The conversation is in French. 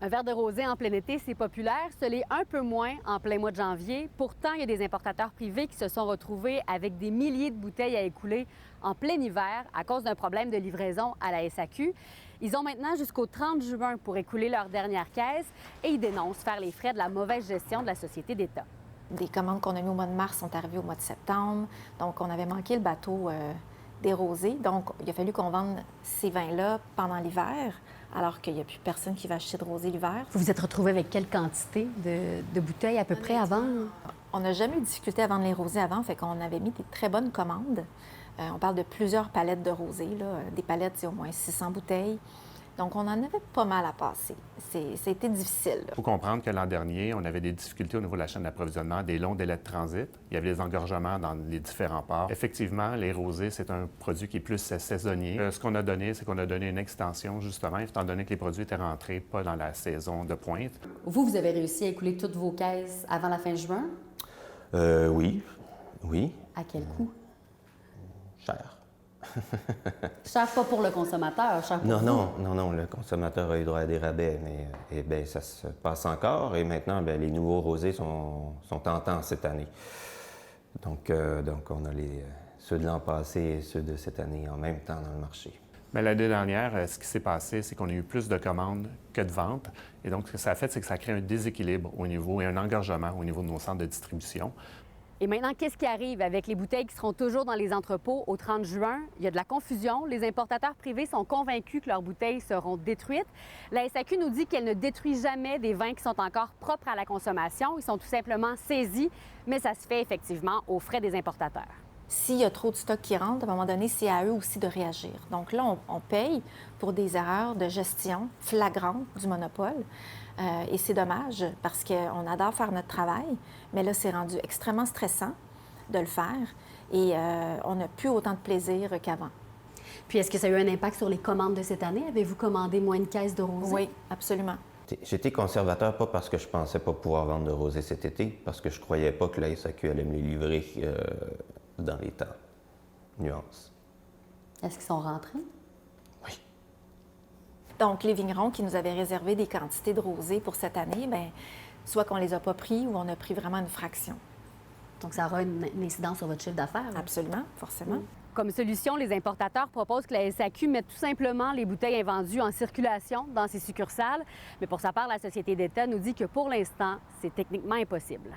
Un verre de rosé en plein été, c'est populaire. Ce l'est un peu moins en plein mois de janvier. Pourtant, il y a des importateurs privés qui se sont retrouvés avec des milliers de bouteilles à écouler en plein hiver à cause d'un problème de livraison à la SAQ. Ils ont maintenant jusqu'au 30 juin pour écouler leur dernière caisse et ils dénoncent faire les frais de la mauvaise gestion de la société d'État. Des commandes qu'on a mis au mois de mars sont arrivées au mois de septembre. Donc, on avait manqué le bateau des rosés. Donc, il a fallu qu'on vende ces vins-là pendant l'hiver, alors qu'il n'y a plus personne qui va acheter de rosé l'hiver. Vous vous êtes retrouvé avec quelle quantité de bouteilles à peu près à vendre? On n'a jamais eu de difficulté à vendre les rosés avant, fait qu'on avait mis des très bonnes commandes. On parle de plusieurs palettes de rosés, là. Des palettes, c'est au moins 600 bouteilles. Donc, on en avait pas mal à passer. C'était difficile. Il faut comprendre que l'an dernier, on avait des difficultés au niveau de la chaîne d'approvisionnement, des longs délais de transit. Il y avait des engorgements dans les différents ports. Effectivement, les rosés, c'est un produit qui est plus saisonnier. Ce qu'on a donné, c'est qu'on a donné une extension, justement, étant donné que les produits étaient rentrés pas dans la saison de pointe. Vous avez réussi à écouler toutes vos caisses avant la fin juin? Oui. À quel coût? Cher. Cher pas pour le consommateur, cher pour vous. Non, le consommateur a eu droit à des rabais, mais ça se passe encore. Et maintenant, les nouveaux rosés sont tentants cette année. Donc on a ceux de l'an passé et ceux de cette année en même temps dans le marché. Mais l'année dernière, ce qui s'est passé, c'est qu'on a eu plus de commandes que de ventes. Et donc, ce que ça a fait, c'est que ça a créé un déséquilibre au niveau et un engorgement au niveau de nos centres de distribution. Et maintenant, qu'est-ce qui arrive avec les bouteilles qui seront toujours dans les entrepôts au 30 juin? Il y a de la confusion. Les importateurs privés sont convaincus que leurs bouteilles seront détruites. La SAQ nous dit qu'elle ne détruit jamais des vins qui sont encore propres à la consommation. Ils sont tout simplement saisis, mais ça se fait effectivement aux frais des importateurs. S'il y a trop de stock qui rentre, à un moment donné, c'est à eux aussi de réagir. Donc là, on paye pour des erreurs de gestion flagrantes du monopole. Et c'est dommage parce qu'on adore faire notre travail, mais là, c'est rendu extrêmement stressant de le faire et on n'a plus autant de plaisir qu'avant. Puis, est-ce que ça a eu un impact sur les commandes de cette année? Avez-vous commandé moins de caisses de rosé? Oui, absolument. J'étais conservateur pas parce que je pensais pas pouvoir vendre de rosé cet été, parce que je croyais pas que la SAQ allait me les livrer dans les temps. Nuance. Est-ce qu'ils sont rentrés? Oui. Donc, les vignerons qui nous avaient réservé des quantités de rosé pour cette année, bien, soit qu'on les a pas pris ou on a pris vraiment une fraction. Donc, ça aura une incidence sur votre chiffre d'affaires? Absolument, forcément. Comme solution, les importateurs proposent que la SAQ mette tout simplement les bouteilles invendues en circulation dans ses succursales. Mais pour sa part, la Société d'État nous dit que pour l'instant, c'est techniquement impossible.